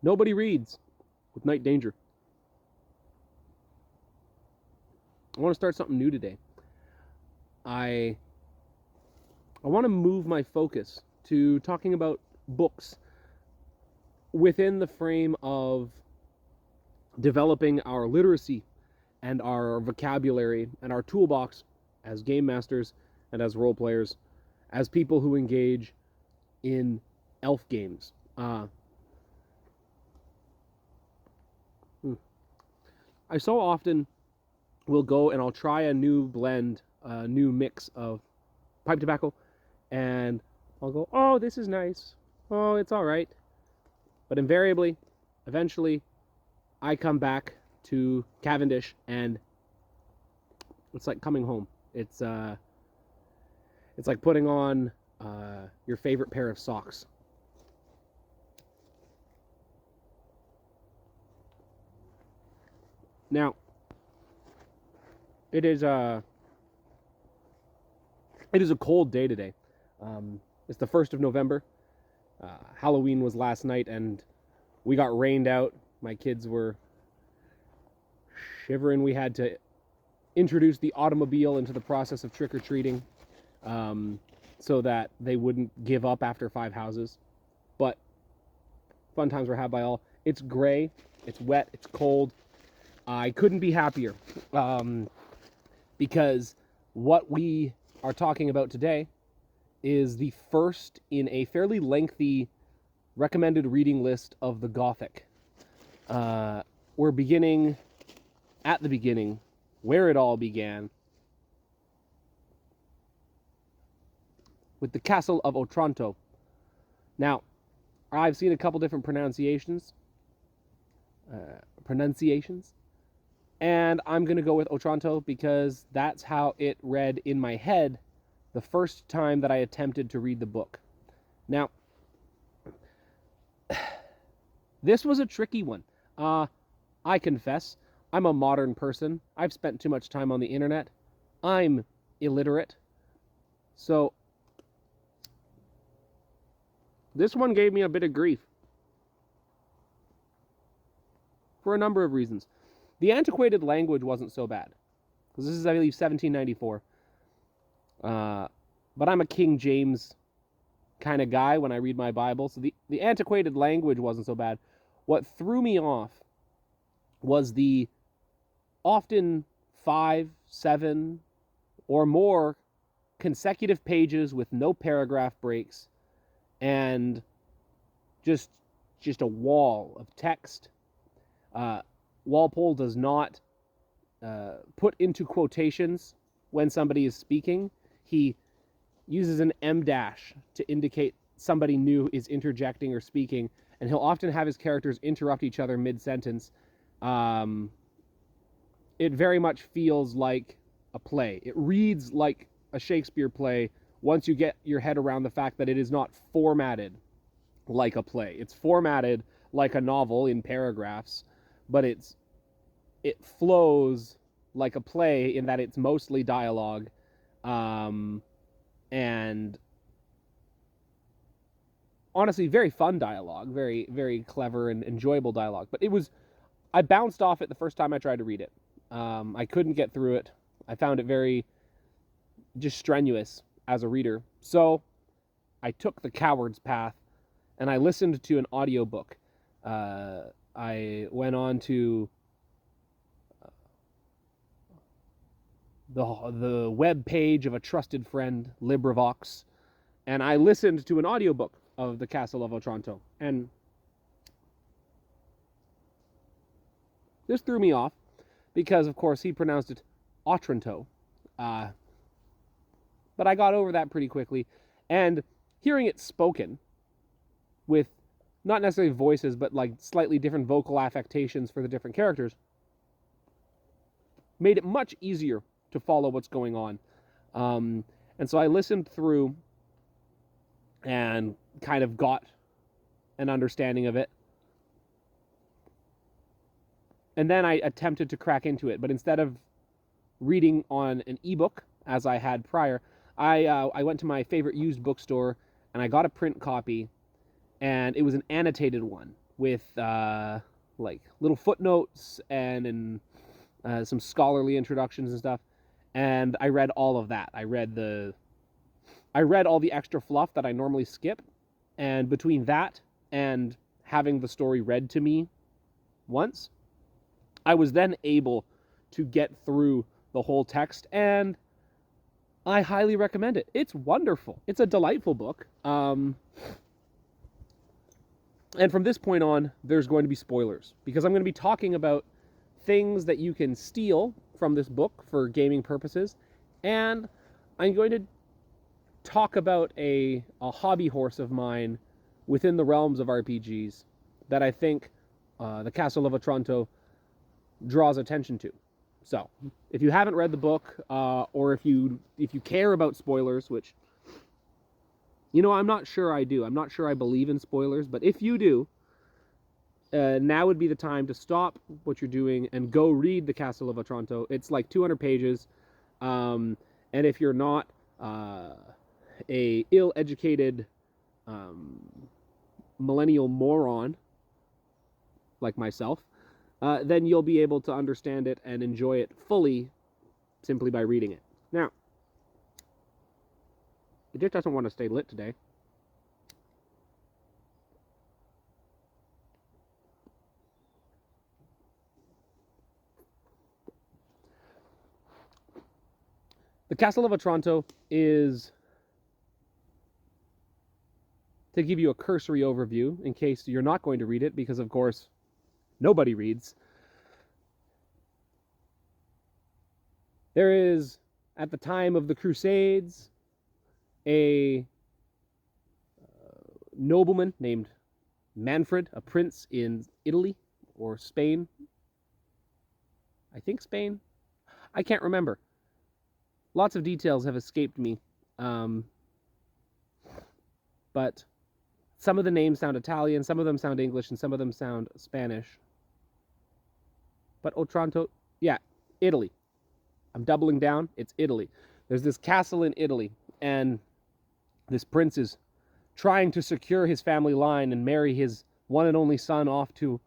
Nobody reads with Night Danger. I want to start something new today. I want to move my focus to talking about books within the frame of developing our literacy and our vocabulary and our toolbox as game masters and as role players, as people who engage in elf games. I so often will go and I'll try a new blend, a new mix of pipe tobacco, and I'll go, oh, this is nice. Oh, it's all right. But invariably, eventually, I come back to Cavendish, and it's like coming home. It's like putting on your favorite pair of socks. Now, it is a cold day today. It's the 1st of November. Halloween was last night, and we got rained out. My kids were shivering. We had to introduce the automobile into the process of trick-or-treating so that they wouldn't give up after 5 houses. But fun times were had by all. It's gray, it's wet, it's cold. I couldn't be happier because what we are talking about today is the first in a fairly lengthy recommended reading list of the Gothic. We're beginning at the beginning, where it all began, with the Castle of Otranto. Now, I've seen a couple different pronunciations, and I'm going to go with Otranto because that's how it read in my head the first time that I attempted to read the book. Now, this was a tricky one. I confess, I'm a modern person. I've spent too much time on the internet. I'm illiterate. So, this one gave me a bit of grief for a number of reasons. The antiquated language wasn't so bad, because this is, I believe, 1794. But I'm a King James kind of guy when I read my Bible, so the antiquated language wasn't so bad. What threw me off was the often 5, 7, or more consecutive pages with no paragraph breaks, and just a wall of text. Walpole does not put into quotations when somebody is speaking. He uses an M dash to indicate somebody new is interjecting or speaking, and he'll often have his characters interrupt each other mid-sentence. It very much feels like a play. It reads like a Shakespeare play once you get your head around the fact that it is not formatted like a play. It's formatted like a novel in paragraphs, but it flows like a play in that it's mostly dialogue, and honestly very fun dialogue, very, very clever and enjoyable dialogue. But I bounced off it the first time I tried to read it. I couldn't get through it. I found it very just strenuous as a reader. So I took the coward's path and I listened to an audiobook. I went on to the web page of a trusted friend, LibriVox, and I listened to an audiobook of The Castle of Otranto. And this threw me off because, of course, he pronounced it Otranto. But I got over that pretty quickly. And hearing it spoken with not necessarily voices, but like slightly different vocal affectations for the different characters, made it much easier to follow what's going on. And so I listened through and kind of got an understanding of it. And then I attempted to crack into it, but instead of reading on an ebook, as I had prior, I went to my favorite used bookstore and I got a print copy, and it was an annotated one with like little footnotes and some scholarly introductions and stuff. And I read all of that. I read all the extra fluff that I normally skip, and between that and having the story read to me once, I was then able to get through the whole text, and I highly recommend it. It's wonderful. It's a delightful book. And from this point on, there's going to be spoilers, because I'm going to be talking about things that you can steal from this book for gaming purposes, and I'm going to talk about a hobby horse of mine within the realms of RPGs that I think the Castle of Otranto draws attention to. So, if you haven't read the book, or if you care about spoilers, which, I'm not sure I do. I'm not sure I believe in spoilers, but if you do, now would be the time to stop what you're doing and go read the Castle of Otranto. It's like 200 pages, and if you're not a ill-educated millennial moron like myself, then you'll be able to understand it and enjoy it fully simply by reading it. Now, it just doesn't want to stay lit today. The Castle of Otranto is, to give you a cursory overview, in case you're not going to read it, because of course, nobody reads. There is, at the time of the Crusades, a nobleman named Manfred, a prince in Italy or Spain. I think Spain. I can't remember. Lots of details have escaped me. But some of the names sound Italian, some of them sound English, and some of them sound Spanish. But Otranto, yeah, Italy. I'm doubling down. It's Italy. There's this castle in Italy, and this prince is trying to secure his family line and marry his one and only son off to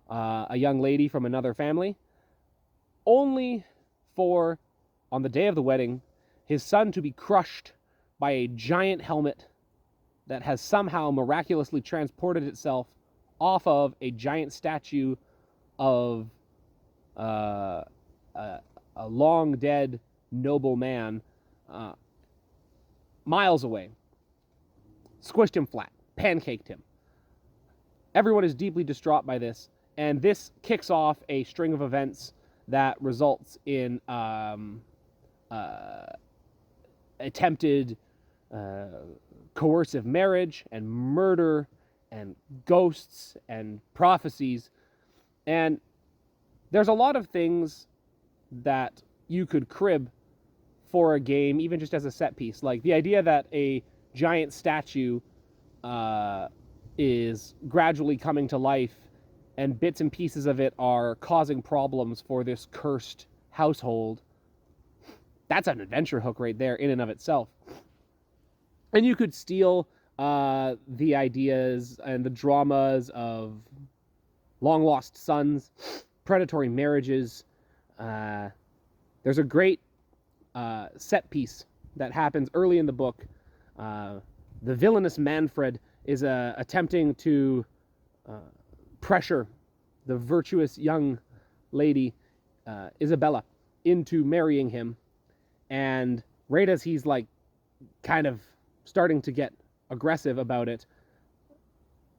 a young lady from another family, only for, on the day of the wedding, his son to be crushed by a giant helmet that has somehow miraculously transported itself off of a giant statue of a long dead noble man miles away. Squished him flat, pancaked him. Everyone is deeply distraught by this, and this kicks off a string of events that results in attempted coercive marriage and murder and ghosts and prophecies. And there's a lot of things that you could crib for a game, even just as a set piece. Like the idea that a giant statue is gradually coming to life and bits and pieces of it are causing problems for this cursed household. That's an adventure hook right there in and of itself. And you could steal the ideas and the dramas of long lost sons, predatory marriages. There's a great set piece that happens early in the book. The villainous Manfred is attempting to pressure the virtuous young lady, Isabella, into marrying him. And right as he's like kind of starting to get aggressive about it,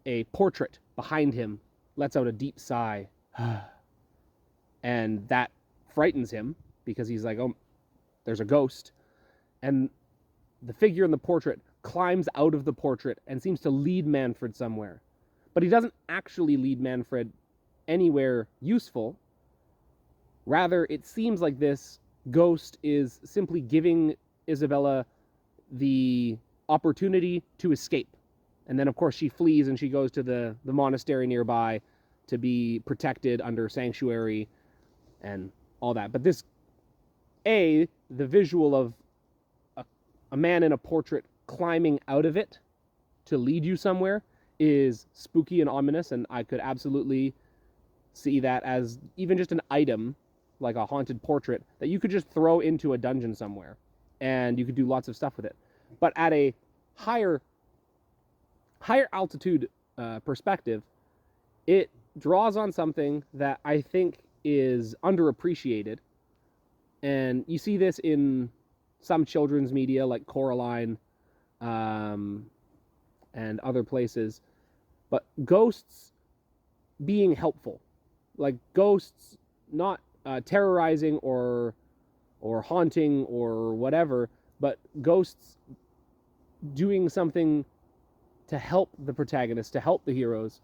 a portrait behind him lets out a deep sigh. And that frightens him because he's like, oh, there's a ghost. And the figure in the portrait climbs out of the portrait and seems to lead Manfred somewhere. But he doesn't actually lead Manfred anywhere useful. Rather, it seems like this ghost is simply giving Isabella the opportunity to escape. And then, of course, she flees and she goes to the monastery nearby to be protected under sanctuary and all that. But this, the visual of a man in a portrait climbing out of it to lead you somewhere is spooky and ominous, and I could absolutely see that as even just an item, like a haunted portrait, that you could just throw into a dungeon somewhere, and you could do lots of stuff with it. But at a higher altitude perspective, it draws on something that I think is underappreciated. And you see this in some children's media like Coraline and other places. But ghosts being helpful. Like ghosts not terrorizing or haunting or whatever, but ghosts doing something to help the protagonists, to help the heroes.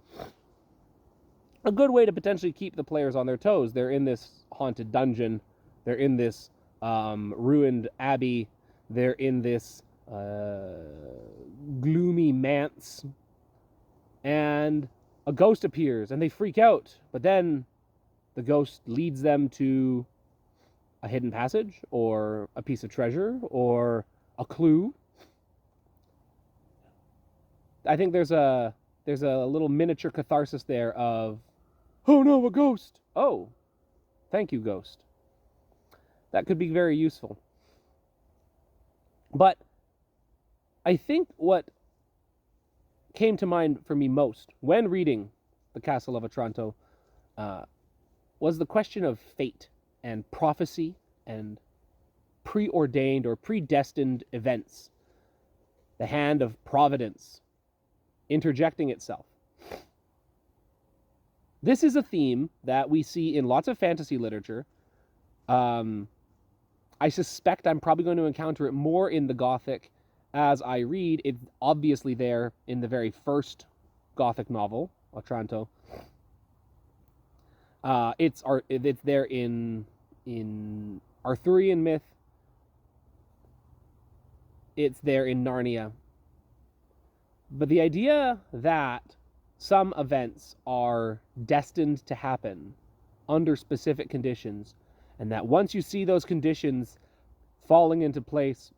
A good way to potentially keep the players on their toes. They're in this haunted dungeon. They're in this ruined abbey. They're in this gloomy manse. And a ghost appears, and they freak out. But then the ghost leads them to a hidden passage, or a piece of treasure, or a clue. I think there's a little miniature catharsis there of, oh no, a ghost. Oh, thank you, ghost. That could be very useful. But I think what came to mind for me most when reading The Castle of Otranto was the question of fate and prophecy and preordained or predestined events. The hand of providence interjecting itself. This is a theme that we see in lots of fantasy literature. I suspect I'm probably going to encounter it more in the Gothic as I read. It's obviously there in the very first Gothic novel, Otranto. It's there in Arthurian myth. It's there in Narnia. But the idea that some events are destined to happen under specific conditions, and that once you see those conditions falling into place,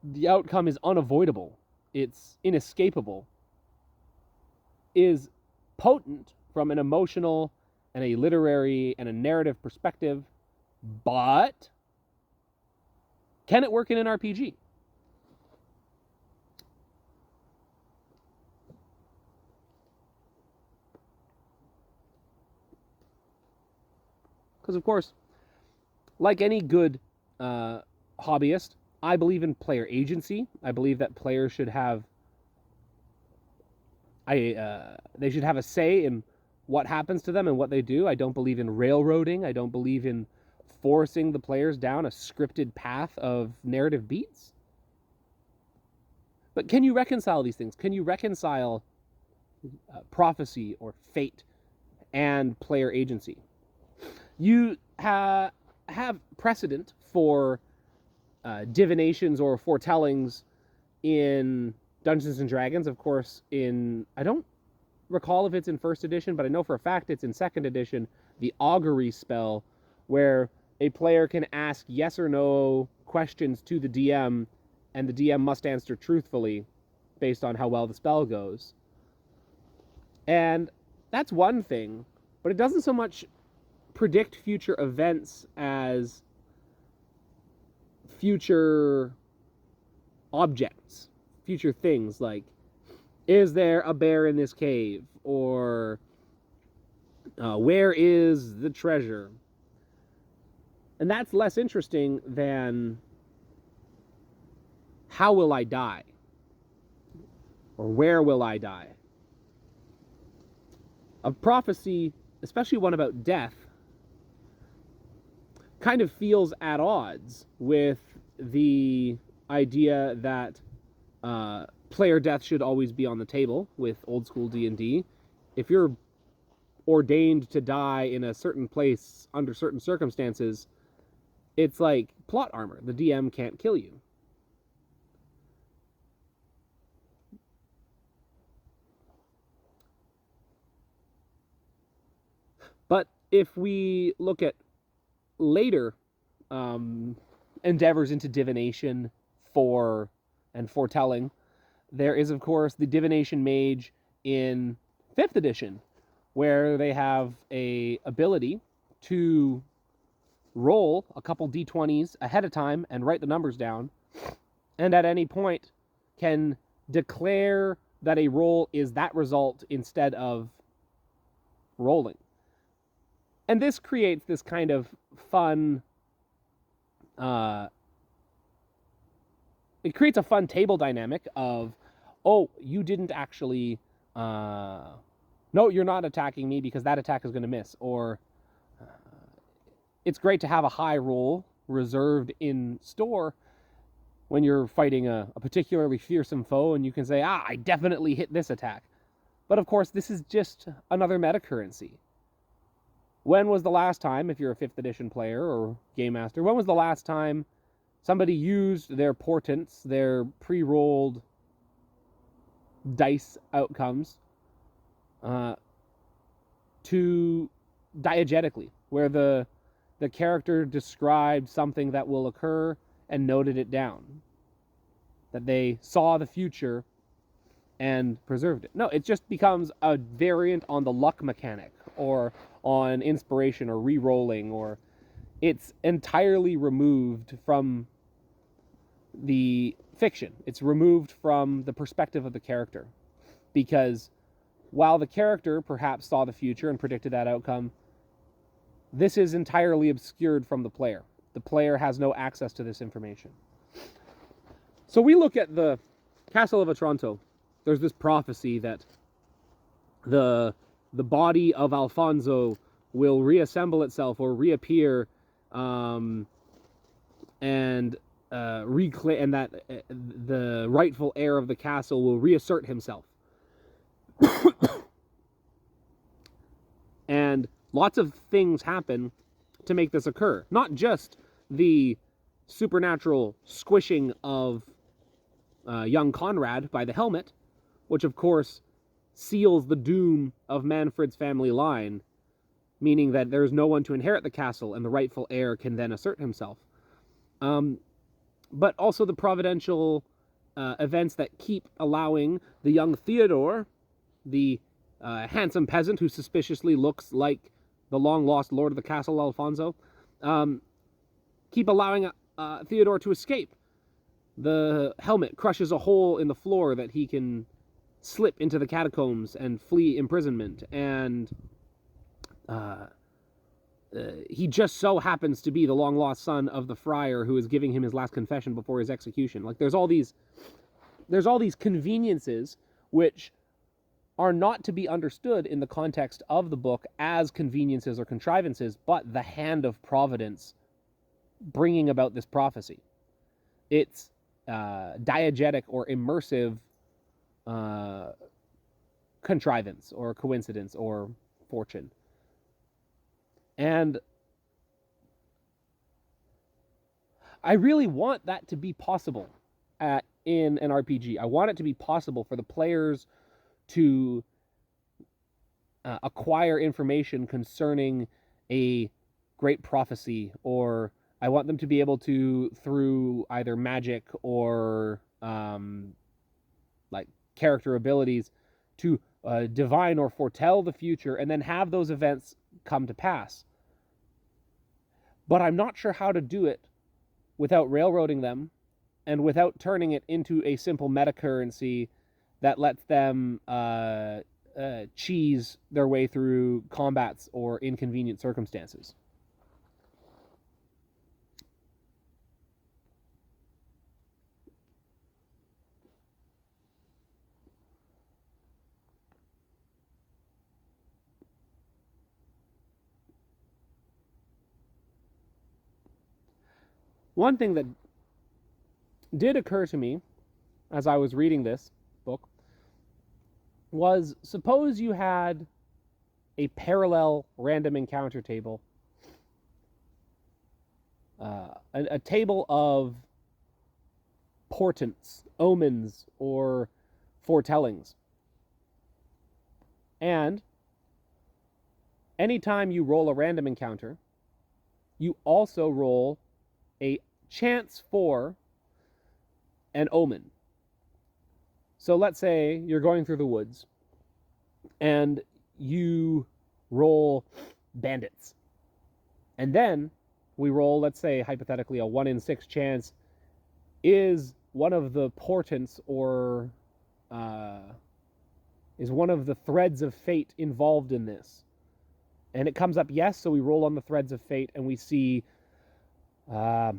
the outcome is unavoidable, it's inescapable, is potent from an emotional and a literary and a narrative perspective. But can it work in an RPG? Because, of course, like any good hobbyist, I believe in player agency. I believe that players should have they should have a say in what happens to them and what they do. I don't believe in railroading. I don't believe in forcing the players down a scripted path of narrative beats. But can you reconcile these things? Can you reconcile prophecy or fate and player agency? You have precedent for divinations or foretellings in Dungeons and Dragons. Of course, I don't recall if it's in first edition, but I know for a fact it's in second edition, the augury spell, where a player can ask yes or no questions to the DM, and the DM must answer truthfully based on how well the spell goes. And that's one thing, but it doesn't so much predict future events as future objects, future things, like, is there a bear in this cave? Or where is the treasure? And that's less interesting than how will I die? Or where will I die? A prophecy, especially one about death, kind of feels at odds with the idea that player death should always be on the table with old school D&D. If you're ordained to die in a certain place under certain circumstances, it's like plot armor. The DM can't kill you. But if we look at later endeavors into divination and foretelling, there is, of course, the divination mage in 5th edition, where they have a ability to roll a couple d20s ahead of time and write the numbers down, and at any point can declare that a roll is that result instead of rolling. And this creates this kind of fun, it creates a fun table dynamic of, oh, you didn't actually, no, you're not attacking me because that attack is going to miss. Or it's great to have a high roll reserved in store when you're fighting a particularly fearsome foe, and you can say, I definitely hit this attack. But of course, this is just another meta currency. When was the last time, if you're a 5th edition player or game master, when was the last time somebody used their portents, their pre-rolled dice outcomes, to diegetically, where the character described something that will occur and noted it down, that they saw the future and preserved it? No, it just becomes a variant on the luck mechanic, or on inspiration, or re-rolling, or it's entirely removed from the fiction. It's removed from the perspective of the character, because while the character perhaps saw the future and predicted that outcome, this is entirely obscured from the player. The player has no access to this information. So we look at the Castle of Otranto. There's this prophecy that the body of Alfonso will reassemble itself or reappear, and reclaim, and that the rightful heir of the castle will reassert himself. And lots of things happen to make this occur. Not just the supernatural squishing of young Conrad by the helmet, which of course seals the doom of Manfred's family line, meaning that there's no one to inherit the castle and the rightful heir can then assert himself. But also the providential events that keep allowing the young Theodore, the handsome peasant who suspiciously looks like the long-lost lord of the castle, Alfonso, keep allowing Theodore to escape. The helmet crushes a hole in the floor that he can slip into the catacombs and flee imprisonment, and he just so happens to be the long-lost son of the friar who is giving him his last confession before his execution. Like, there's all these conveniences which are not to be understood in the context of the book as conveniences or contrivances, but the hand of Providence bringing about this prophecy. It's diegetic or immersive contrivance or coincidence or fortune. And I really want that to be possible in an RPG. I want it to be possible for the players to acquire information concerning a great prophecy, or I want them to be able to, through either magic or like character abilities, to divine or foretell the future and then have those events come to pass. But I'm not sure how to do it without railroading them and without turning it into a simple meta currency that lets them cheese their way through combats or inconvenient circumstances. One thing that did occur to me as I was reading this book was, suppose you had a parallel random encounter table, a table of portents, omens, or foretellings. And anytime you roll a random encounter, you also roll a chance for an omen. So let's say you're going through the woods and you roll bandits. And then we roll, let's say, hypothetically, a 1 in 6 chance. Is one of the portents or is one of the threads of fate involved in this? And it comes up yes, so we roll on the threads of fate, and we see the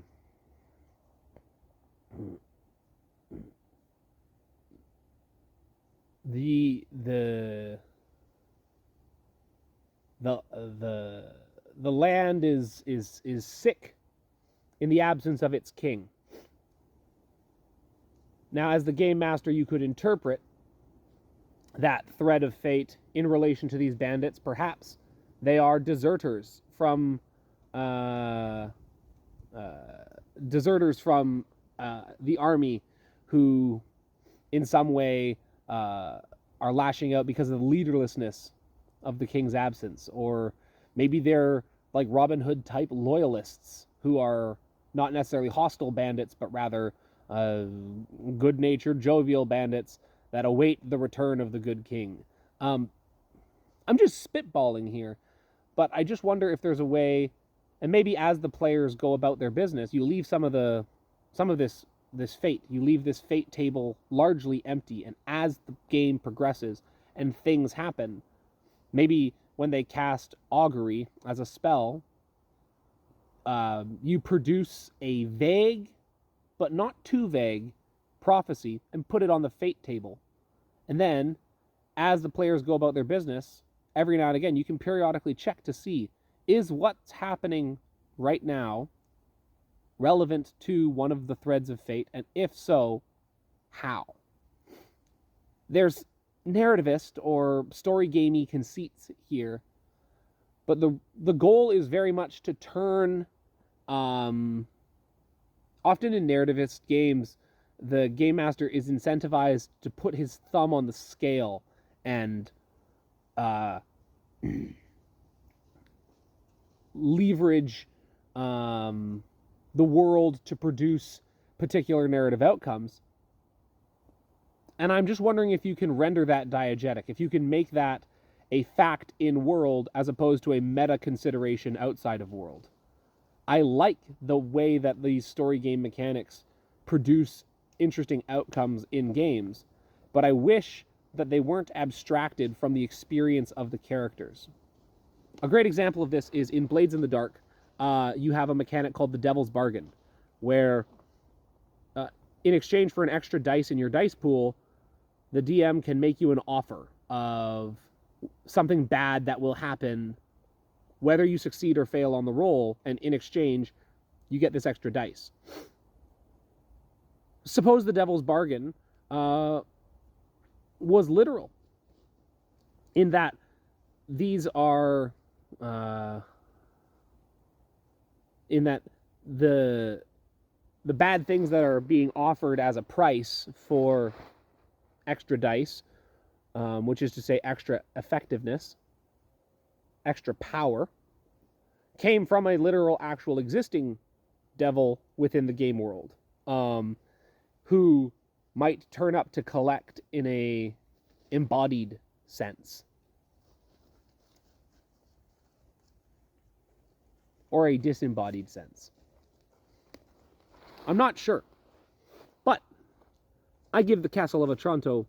land is sick in the absence of its king. Now, as the game master, you could interpret that thread of fate in relation to these bandits. Perhaps they are deserters from the army, who in some way are lashing out because of the leaderlessness of the king's absence. Or maybe they're like Robin Hood type loyalists who are not necessarily hostile bandits, but rather good-natured, jovial bandits that await the return of the good king. I'm just spitballing here, but I just wonder if there's a way, and maybe as the players go about their business, you leave some of this fate. You leave this fate table largely empty, and as the game progresses and things happen, maybe when they cast augury as a spell, you produce a vague, but not too vague, prophecy and put it on the fate table. And then, as the players go about their business, every now and again, you can periodically check to see, is what's happening right now relevant to one of the threads of fate? And if so, how? There's narrativist or story gamey conceits here, but the goal is very much to turn often in narrativist games, the game master is incentivized to put his thumb on the scale and leverage the world to produce particular narrative outcomes. And I'm just wondering if you can render that diegetic, if you can make that a fact in world as opposed to a meta consideration outside of world. I like the way that these story game mechanics produce interesting outcomes in games, but I wish that they weren't abstracted from the experience of the characters. A great example of this is in Blades in the Dark. You have a mechanic called the Devil's Bargain, where in exchange for an extra dice in your dice pool, the DM can make you an offer of something bad that will happen whether you succeed or fail on the roll, and in exchange, you get this extra dice. Suppose the Devil's Bargain was literal, in that these are in that the bad things that are being offered as a price for extra dice, which is to say extra effectiveness, extra power, came from a literal, actual, existing devil within the game world, who might turn up to collect in a embodied sense, or a disembodied sense. I'm not sure, but I give the Castle of Otranto,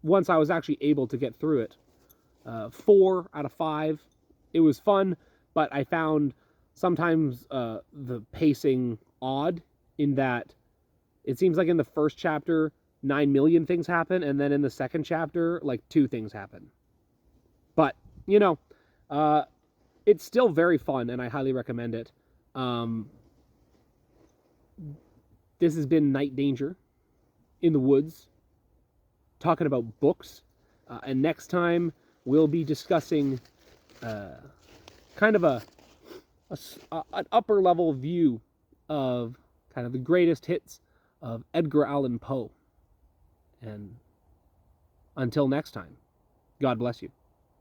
once I was actually able to get through it, 4 out of 5. It was fun, but I found sometimes the pacing odd, in that it seems like in the first chapter 9 million things happen, and then in the second chapter like 2 things happen. But it's still very fun, and I highly recommend it. This has been Night Danger in the Woods, talking about books, and next time we'll be discussing kind of an upper level view of kind of the greatest hits of Edgar Allan Poe. And until next time, God bless you.